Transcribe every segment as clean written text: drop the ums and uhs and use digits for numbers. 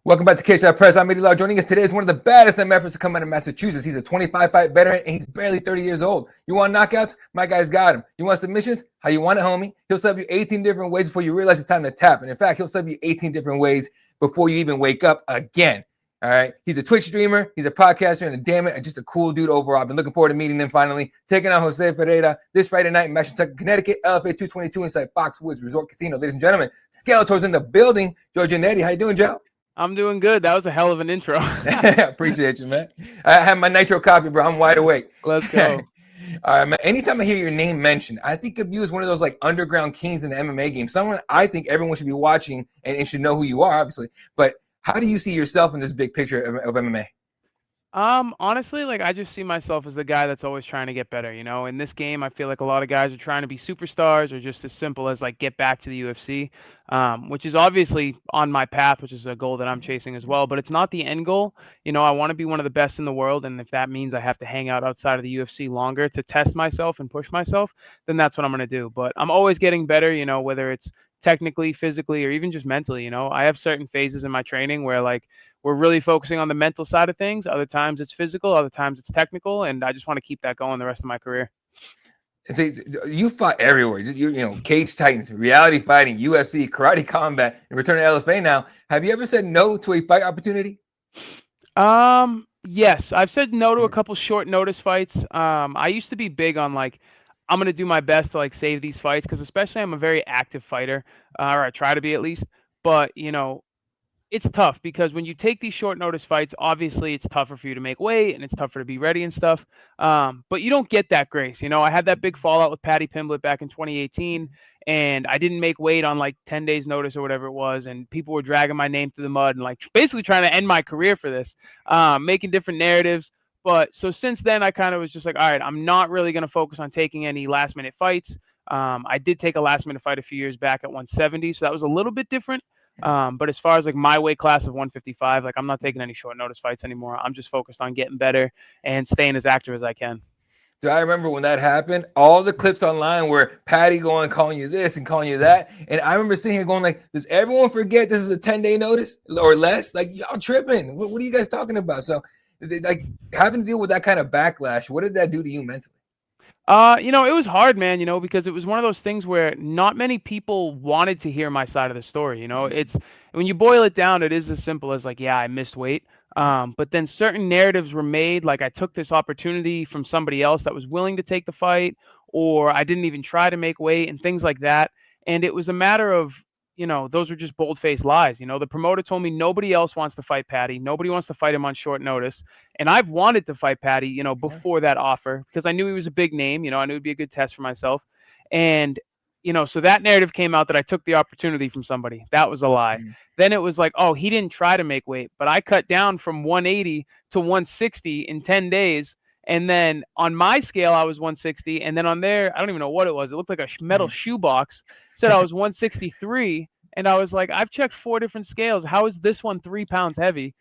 Welcome back to K-Shot Press. I'm Eddie Lau. Joining us today is one of the baddest MFers to come out of Massachusetts. He's a 25-fight veteran, and he's barely 30 years old. You want knockouts? My guy's got him. You want submissions? How you want it, homie? He'll sub you 18 different ways before you realize it's time to tap. And in fact, he'll sub you 18 different ways before you even wake up again. All right? He's a Twitch streamer. He's a podcaster, and damn it, just a cool dude overall. I've been looking forward to meeting him finally. Taking on Jose Ferreira this Friday night in Massachusetts, Connecticut, LFA 222 inside Foxwoods Resort Casino. Ladies and gentlemen, Skeletor's in the building. Joe Giannetti, how you doing, Joe? I'm doing good. That was a hell of an intro. Appreciate you, man. I have my nitro coffee, bro. I'm wide awake. Let's go. All right, man. Anytime I hear your name mentioned, I think of you as one of those like underground kings in the MMA game. Someone I think everyone should be watching and should know who you are, obviously. But how do you see yourself in this big picture of MMA? Honestly, like I just see myself as the guy that's always trying to get better. You know, in this game, I feel like a lot of guys are trying to be superstars or just as simple as like get back to the UFC, which is obviously on my path, which is a goal that I'm chasing as well. But it's not the end goal. You know, I want to be one of the best in the world, and if that means I have to hang out outside of the UFC longer to test myself and push myself, then that's what I'm going to do. But I'm always getting better. You know, whether it's technically, physically, or even just mentally. You know, I have certain phases in my training where like we're really focusing on the mental side of things. Other times it's physical, other times it's technical, and I just want to keep that going the rest of my career. So you fought everywhere. You know, Cage Titans, reality fighting, UFC, karate combat, and return to LFA now. Have you ever said no to a fight opportunity? Yes, I've said no to a couple short notice fights. I used to be big on like, I'm going to do my best to like save these fights because especially I'm a very active fighter, or I try to be at least. But, you know, it's tough because when you take these short notice fights, obviously it's tougher for you to make weight and it's tougher to be ready and stuff. But you don't get that grace. You know, I had that big fallout with Pimblett back in 2018 and I didn't make weight on like 10 days notice or whatever it was. And people were dragging my name through the mud and like basically trying to end my career for this, making different narratives. But so since then, I kind of was just like, all right, I'm not really going to focus on taking any last minute fights. I did take a last minute fight a few years back at 170. So that was a little bit different. But as far as like my weight class of 155, like I'm not taking any short notice fights anymore. I'm just focused on getting better and staying as active as I can. Do I remember when that happened? All the clips online were Patty going, calling you this and calling you that. And I remember sitting here going like, does everyone forget this is a 10-day notice or less? Like, y'all tripping. What are you guys talking about? So like having to deal with that kind of backlash, what did that do to you mentally? You know, it was hard, man, you know, because it was one of those things where not many people wanted to hear my side of the story. You know, it's when you boil it down, it is as simple as like, yeah, I missed weight. But then certain narratives were made, like I took this opportunity from somebody else that was willing to take the fight, or I didn't even try to make weight and things like that. And it was a matter of, you know, those were just bold-faced lies. You know, the promoter told me nobody else wants to fight Patty. Nobody wants to fight him on short notice. And I've wanted to fight Patty, you know, before that offer because I knew he was a big name. You know, I knew it'd be a good test for myself. And, you know, so that narrative came out that I took the opportunity from somebody. That was a lie. Then it was like, oh, he didn't try to make weight, but I cut down from 180 to 160 in 10 days. And then on my scale, I was 160. And then on there, I don't even know what it was. It looked like a metal shoebox. Said I was 163. And I was like, I've checked 4 different scales. How is this one 3 pounds heavy?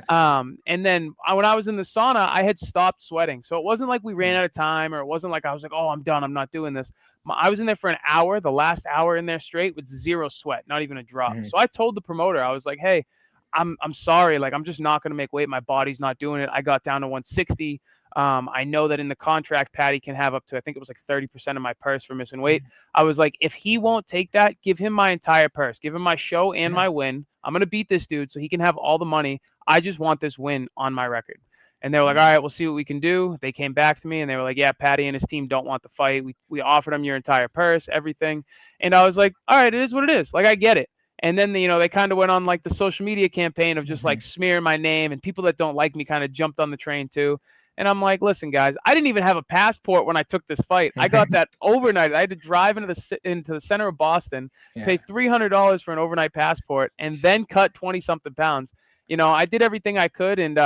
And then when I was in the sauna, I had stopped sweating. So it wasn't like we ran out of time or it wasn't like I was like, oh, I'm done. I'm not doing this. I was in there for an hour, the last hour in there straight with 0 sweat, not even a drop. So I told the promoter, I was like, hey, I'm sorry. Like, I'm just not going to make weight. My body's not doing it. I got down to 160. I know that in the contract, Patty can have up to, I think it was like 30% of my purse for missing weight. I was like, if he won't take that, give him my entire purse. Give him my show and my win. I'm going to beat this dude so he can have all the money. I just want this win on my record. And they were like, all right, we'll see what we can do. They came back to me and they were like, yeah, Patty and his team don't want the fight. We offered him your entire purse, everything. And I was like, all right, it is what it is. Like, I get it. And then, you know, they kind of went on like the social media campaign of just like smearing my name, and people that don't like me kind of jumped on the train too. And I'm like, listen, guys, I didn't even have a passport when I took this fight. I got that overnight. I had to drive into the center of Boston, pay $300 for an overnight passport, and then cut 20-something pounds. You know, I did everything I could. And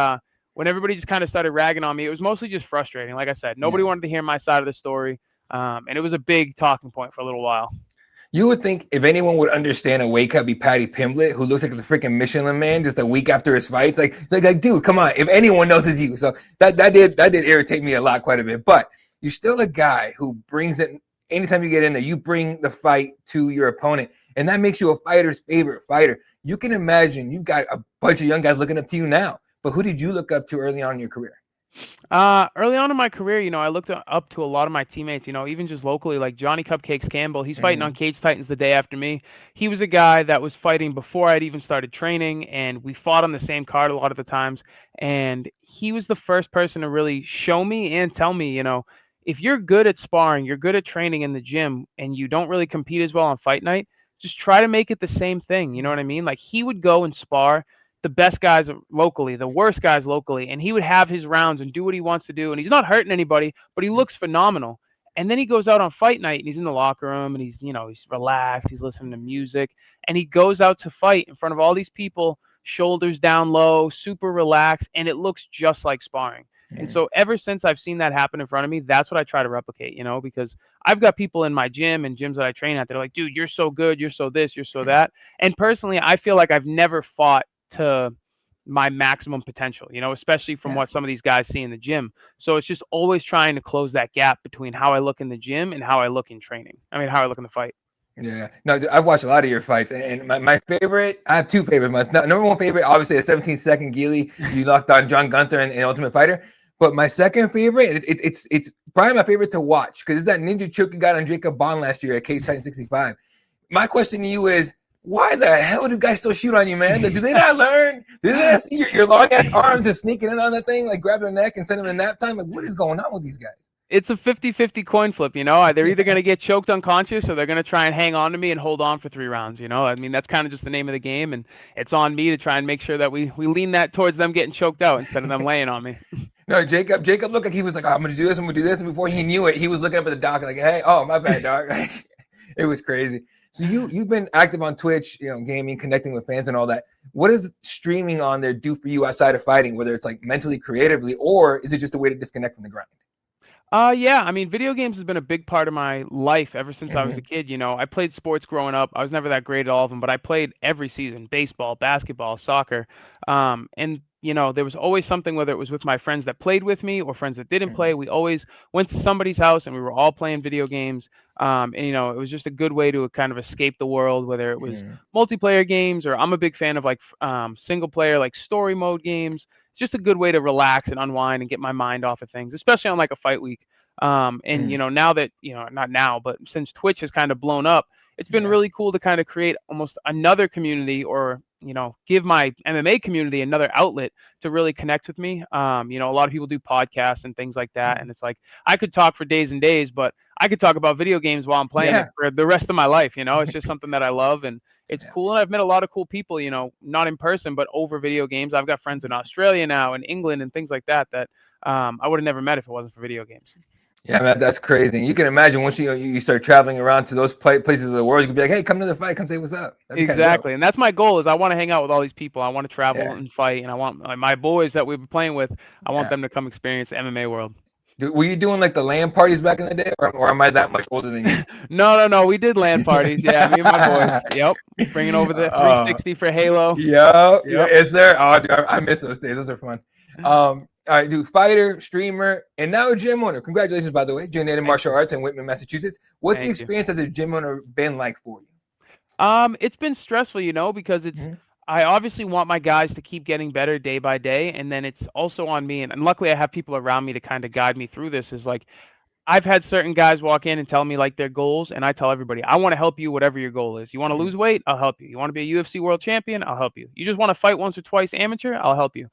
when everybody just kind of started ragging on me, it was mostly just frustrating. Like I said, nobody wanted to hear my side of the story. And it was a big talking point for a little while. You would think if anyone would understand a weight cut, be Patty Pimblett, who looks like the freaking Michelin Man just a week after his fights. Like, dude, come on. If anyone knows, it's you. So that did irritate me a lot, quite a bit. But you're still a guy who brings it. Anytime you get in there, you bring the fight to your opponent. and that makes you a fighter's favorite fighter. You can imagine you've got a bunch of young guys looking up to you now. But who did you look up to early on in your career? Early on in my career, I looked up to a lot of my teammates, even just locally, like Johnny Cupcakes Campbell. He's fighting on Cage Titans the day after me. He was a guy that was fighting before I'd even started training, and we fought on the same card a lot of the times. And he was the first person to really show me and tell me, if you're good at sparring, you're good at training in the gym, and you don't really compete as well on fight night, just try to make it the same thing. You know what I mean? Like, he would go and spar the best guys locally, the worst guys locally, and he would have his rounds and do what he wants to do, and he's not hurting anybody, but he looks phenomenal. And then he goes out on fight night and he's in the locker room and he's relaxed, he's listening to music, and he goes out to fight in front of all these people, shoulders down low, super relaxed, and it looks just like sparring. And so ever since I've seen that happen in front of me, that's what I try to replicate, because I've got people in my gym and gyms that I train at that are like, dude, you're so good, you're so this, you're so that. And personally, I feel like I've never fought to my maximum potential, especially from what some of these guys see in the gym. So it's just always trying to close that gap between how I look in the gym and how I look in training. I mean, how I look in the fight. Yeah, no, I've watched a lot of your fights, and my favorite, I have two favorites. My number one favorite, obviously, a 17-second Gili you knocked on John Gunther in Ultimate Fighter. But my second favorite, it's probably my favorite to watch because it's that ninja choke you got on Jacob Bond last year at Cage Titan 65. My question to you is, why the hell do guys still shoot on you, man? Do they not learn? Do they not see your long ass arms just sneaking in on that thing, like grabbing their neck and sending them a nap time? Like, what is going on with these guys? It's a 50-50 coin flip, They're either going to get choked unconscious or they're going to try and hang on to me and hold on for 3 rounds, I mean, that's kind of just the name of the game, and it's on me to try and make sure that we lean that towards them getting choked out instead of them laying on me. No, Jacob looked like he was like, oh, I'm going to do this, I'm going to do this. And before he knew it, he was looking up at the doc like, hey, oh, my bad, dog. It was crazy. So you've been active on Twitch, gaming, connecting with fans and all that. What does streaming on there do for you outside of fighting, whether it's like mentally, creatively, or is it just a way to disconnect from the grind? Yeah, I mean, video games has been a big part of my life ever since I was a kid. I played sports growing up. I was never that great at all of them, but I played every season, baseball, basketball, soccer. And there was always something, whether it was with my friends that played with me or friends that didn't play. We always went to somebody's house and we were all playing video games. And it was just a good way to kind of escape the world, whether it was multiplayer games or I'm a big fan of like single player, like story mode games. It's just a good way to relax and unwind and get my mind off of things, especially on like a fight week. And now that, not now, but since Twitch has kind of blown up, it's been really cool to kind of create almost another community or, give my MMA community another outlet to really connect with me. A lot of people do podcasts and things like that. And it's like, I could talk for days and days, but I could talk about video games while I'm playing it for the rest of my life. It's just something that I love and it's cool. And I've met a lot of cool people, not in person, but over video games. I've got friends in Australia now and England and things like that, I would have never met if it wasn't for video games. Yeah, man, that's crazy. You can imagine once you start traveling around to those places of the world, you can be like, hey, come to the fight, come say what's up. Exactly. And that's my goal is I want to hang out with all these people. I want to travel and fight. And I want my boys that we've been playing with, I want them to come experience the MMA world. Were you doing like the LAN parties back in the day or am I that much older than you? No. We did LAN parties. Yeah, me and my boys. Yep. Bringing over the 360 for Halo. Yep. Yes, sir. Oh, dude, I miss those days. Those are fun. All right, dude, fighter, streamer, and now a gym owner. Congratulations, by the way. Giannetti Martial Arts in Whitman, Massachusetts. What's the experience as a gym owner been like for you? It's been stressful, because it's I obviously want my guys to keep getting better day by day, and then it's also on me. And luckily, I have people around me to kind of guide me through this. Is like I've had certain guys walk in and tell me like their goals, and I tell everybody, I want to help you whatever your goal is. You want to lose weight? I'll help you. You want to be a UFC world champion? I'll help you. You just want to fight once or twice amateur? I'll help you.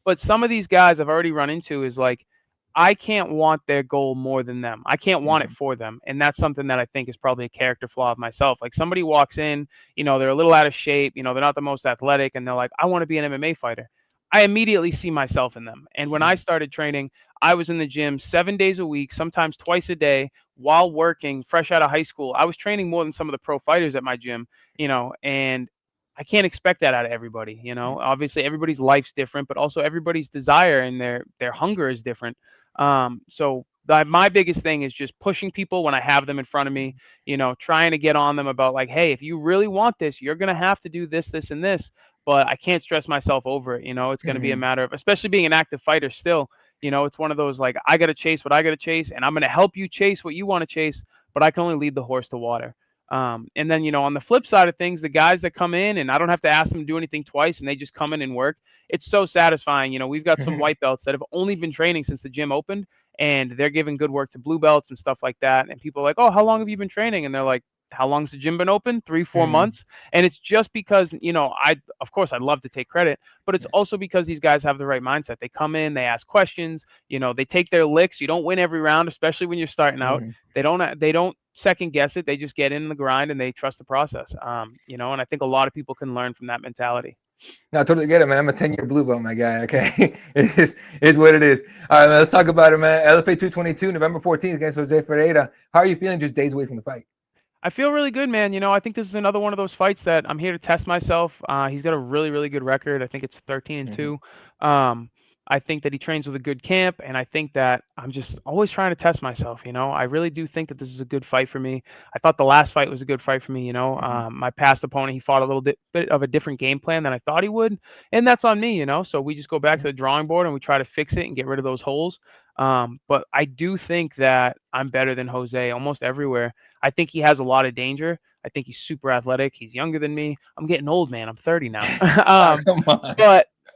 But some of these guys I've already run into is like, I can't want their goal more than them. I can't want it for them. And that's something that I think is probably a character flaw of myself. Like somebody walks in, they're a little out of shape, they're not the most athletic, and they're like, I want to be an MMA fighter. I immediately see myself in them. And when I started training, I was in the gym 7 days a week, sometimes twice a day while working fresh out of high school. I was training more than some of the pro fighters at my gym, and I can't expect that out of everybody. Obviously everybody's life's different, but also everybody's desire and their hunger is different. So my biggest thing is just pushing people when I have them in front of me, trying to get on them about like, hey, if you really want this, you're going to have to do this, this, and this, but I can't stress myself over it. It's going to be a matter of, especially being an active fighter still, it's one of those, like, I got to chase what I got to chase, and I'm going to help you chase what you want to chase, but I can only lead the horse to water. And then, on the flip side of things, the guys that come in and I don't have to ask them to do anything twice and they just come in and work, it's so satisfying. We've got some white belts that have only been training since the gym opened, and they're giving good work to blue belts and stuff like that. And people are like, oh, how long have you been training? And they're like, how long's the gym been open? 3-4 months. And it's just because, of course I'd love to take credit, but it's also because these guys have the right mindset. They come in, they ask questions, they take their licks. You don't win every round, especially when you're starting out. They don't second guess it. They just get in the grind and they trust the process. And I think a lot of people can learn from that mentality. No, I totally get it, man. I'm a 10-year blue belt, my guy. Okay, it's what it is. All right, man, let's talk about it, man. LFA 222, November 14th against Jose Ferreira. How are you feeling just days away from the fight? I feel really good, man. I think this is another one of those fights that I'm here to test myself. He's got a really, really good record. I think it's 13-2. I think that he trains with a good camp, and I think that I'm just always trying to test myself. I really do think that this is a good fight for me. I thought the last fight was a good fight for me. My past opponent, he fought a little bit of a different game plan than I thought he would, and that's on me. So we just go back to the drawing board and we try to fix it and get rid of those holes. But I do think that I'm better than Jose almost everywhere. I think he has a lot of danger. I think he's super athletic. He's younger than me. I'm getting old, man. I'm 30 now. Come on.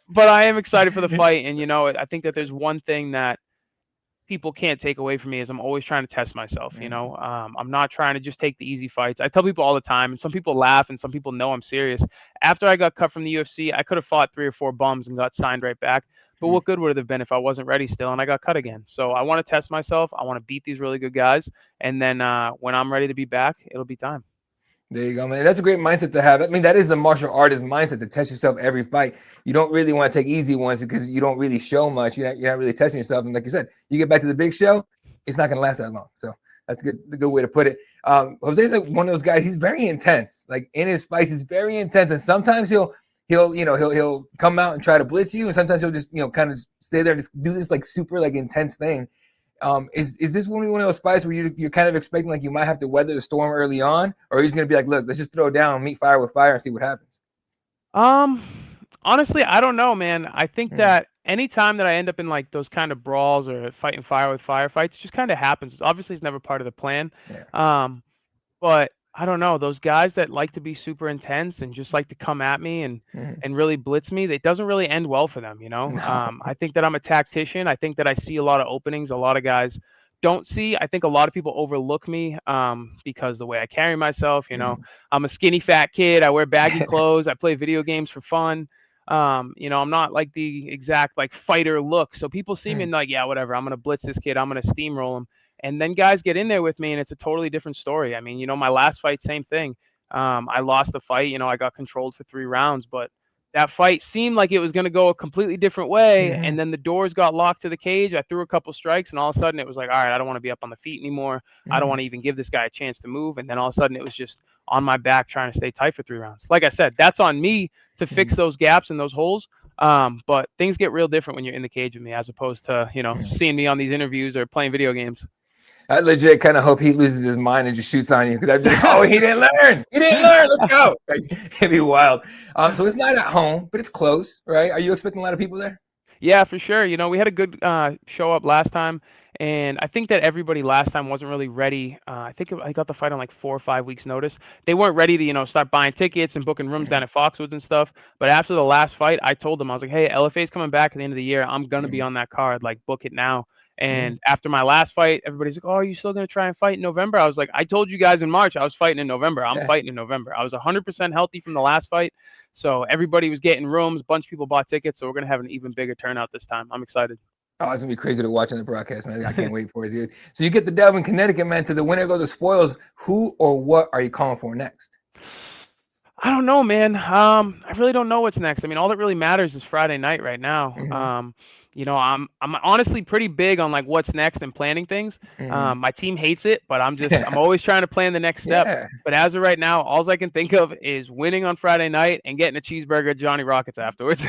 But I am excited for the fight. And, I think that there's one thing that people can't take away from me is I'm always trying to test myself. I'm not trying to just take the easy fights. I tell people all the time, and some people laugh and some people know I'm serious. After I got cut from the UFC, I could have fought 3 or 4 bums and got signed right back. But what good would it have been if I wasn't ready still and I got cut again? So I want to test myself. I want to beat these really good guys. And then when I'm ready to be back, it'll be time. There you go, man. That's a great mindset to have. I mean, that is the martial artist mindset, to test yourself every fight. You don't really want to take easy ones because you don't really show much. You're not really testing yourself. And like you said, you get back to the big show, it's not going to last that long. So that's a good way to put it. Jose's like one of those guys. He's very intense. Like in his fights, he's very intense. And sometimes he'll come out and try to blitz you. And sometimes he'll just, kind of stay there and just do this like super like intense thing. Is this one of those fights where you're kind of expecting like you might have to weather the storm early on, or he's going to be like, look, let's just throw it down, meet fire with fire, and see what happens? Honestly, I don't know, man. I think that anytime that I end up in like those kind of brawls or fighting fire with fire fights, it just kind of happens. Obviously, it's never part of the plan. Yeah. But I don't know, those guys that like to be super intense and just like to come at me and really blitz me, it doesn't really end well for them, No. I think that I'm a tactician. I think that I see a lot of openings a lot of guys don't see. I think a lot of people overlook me because the way I carry myself, I'm a skinny fat kid. I wear baggy clothes. I play video games for fun. I'm not like the exact like fighter look. So people see me and like, yeah, whatever. I'm going to blitz this kid. I'm going to steamroll him. And then guys get in there with me, and it's a totally different story. I mean, my last fight, same thing. I lost the fight. I got controlled for 3 rounds, but that fight seemed like it was going to go a completely different way. And then the doors got locked to the cage. I threw a couple strikes, and all of a sudden it was like, all right, I don't want to be up on the feet anymore. I don't want to even give this guy a chance to move. And then all of a sudden it was just on my back trying to stay tight for 3 rounds. Like I said, that's on me to fix those gaps and those holes. But things get real different when you're in the cage with me as opposed to, seeing me on these interviews or playing video games. I legit kind of hope he loses his mind and just shoots on you because I'm just like, oh, he didn't learn. He didn't learn. Let's go. It'd be wild. So it's not at home, but it's close, right? Are you expecting a lot of people there? Yeah, for sure. We had a good show up last time, and I think that everybody last time wasn't really ready. I think I got the fight on like 4 or 5 weeks' notice. They weren't ready to, start buying tickets and booking rooms down at Foxwoods and stuff. But after the last fight, I told them, I was like, hey, LFA is coming back at the end of the year. I'm going to be on that card. Like, book it now. And after my last fight, everybody's like, oh, are you still going to try and fight in November? I was like, I told you guys in March I was fighting in November. I'm fighting in November. I was 100% healthy from the last fight. So everybody was getting rooms. A bunch of people bought tickets. So we're going to have an even bigger turnout this time. I'm excited. Oh, it's going to be crazy to watch on the broadcast, man. I can't wait for it, dude. So you get the dub in Connecticut, man. To the winner goes the spoils. Who or what are you calling for next? I don't know, man. I really don't know what's next. I mean, all that really matters is Friday night right now. I'm honestly pretty big on like what's next and planning things. My team hates it, but I'm always trying to plan the next step. Yeah. But as of right now, all I can think of is winning on Friday night and getting a cheeseburger at Johnny Rockets afterwards.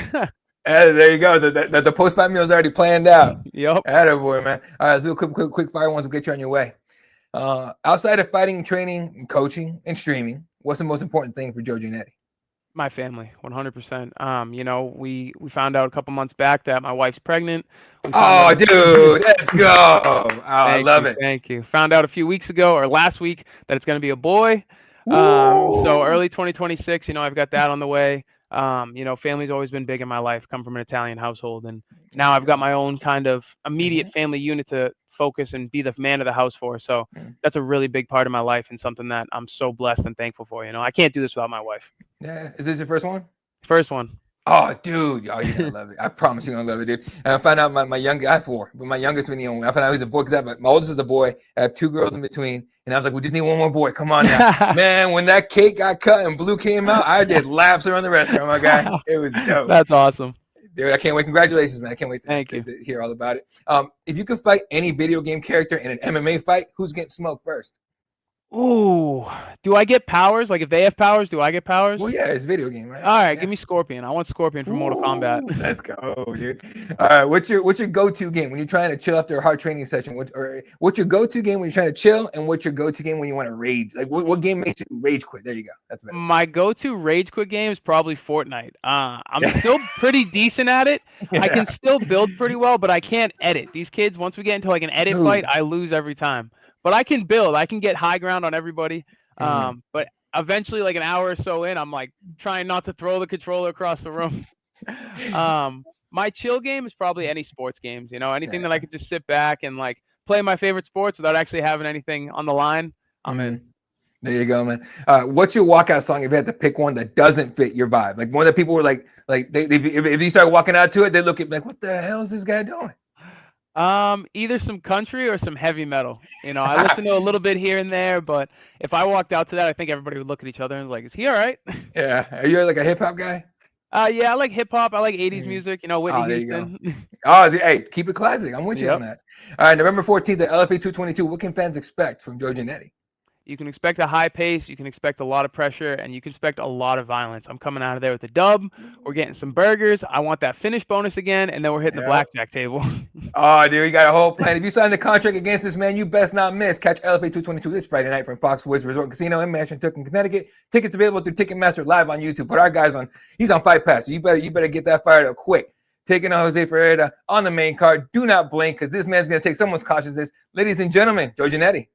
There you go. The post-fight meal is already planned out. Yep. Attaboy, man. All right, let's do a quick fire ones. We'll get you on your way. Outside of fighting, training, coaching, and streaming, what's the most important thing for Joe Giannetti? My family, 100%. We found out a couple months back that my wife's pregnant. Oh, dude, let's go. Oh, I love it. Thank you. Found out a few weeks ago or last week that it's going to be a boy. So Ooh. early 2026, I've got that on the way. Family's always been big in my life. Come from an Italian household, and There now you I've got go. my own kind of immediate family unit to focus and be the man of the house for. So that's a really big part of my life and something that I'm so blessed and thankful for. I can't do this without my wife. Yeah. Is this your first one? First one. Oh, dude. Oh, you're going to love it. I promise you're going to love it, dude. And I found out my youngest, I have four, but my youngest one, I found out he's a boy because my oldest is a boy. I have two girls in between. And I was like, we just need one more boy. Come on now. Man, when that cake got cut and blue came out, I did laps around the restaurant, my guy. It was dope. That's awesome. Dude, I can't wait. Congratulations, man. I can't wait Thank you. to hear all about it. If you could fight any video game character in an MMA fight, who's getting smoked first? Ooh, do I get powers? Like if they have powers, do I get powers? Well, yeah, it's a video game, right? All right, Yeah. give me Scorpion. I want Scorpion from Mortal Kombat. Let's go, dude. All right, what's your go-to game when you're trying to chill after a hard training session? What's your go-to game when you're trying to chill, and what's your go-to game when you want to rage? Like, what game makes you rage quit? There you go. That's better. My go-to rage quit game is probably Fortnite. I'm still pretty decent at it. Yeah. I can still build pretty well, but I can't edit. These kids, once we get into like an edit fight, I lose every time. But I can build. I can get high ground on everybody. But eventually, like an hour or so in, I'm like trying not to throw the controller across the room. My chill game is probably any sports games. Anything that I could just sit back and like play my favorite sports without actually having anything on the line. I'm in. There you go, man. What's your walkout song if you had to pick one that doesn't fit your vibe? Like one that people were like if you start walking out to it, they look at me like, what the hell is this guy doing? Either some country or some heavy metal. I listen to a little bit here and there, but if I walked out to that, I think everybody would look at each other and was like, is he all right? Yeah. Are you like a hip hop guy? Yeah, I like hip hop. I like 80s music, Whitney Houston. Hey, keep it classic. I'm with you on that. All right, November 14th at LFA 222. What can fans expect from Joe Giannetti? You can expect a high pace, you can expect a lot of pressure, and you can expect a lot of violence. I'm coming out of there with a dub. We're getting some burgers. I want that finish bonus again, and then we're hitting the blackjack table. Oh, dude, you got a whole plan. If you sign the contract against this man, you best not miss. Catch LFA 222 this Friday night from Foxwoods Resort Casino in Manchester, Connecticut. Tickets available through Ticketmaster live on YouTube. Put our guys on. He's on Fight Pass. So you better get that fired up quick. Taking on Jose Ferreira on the main card. Do not blink because this man's going to take someone's consciousness. Ladies and gentlemen, Joe Giannetti.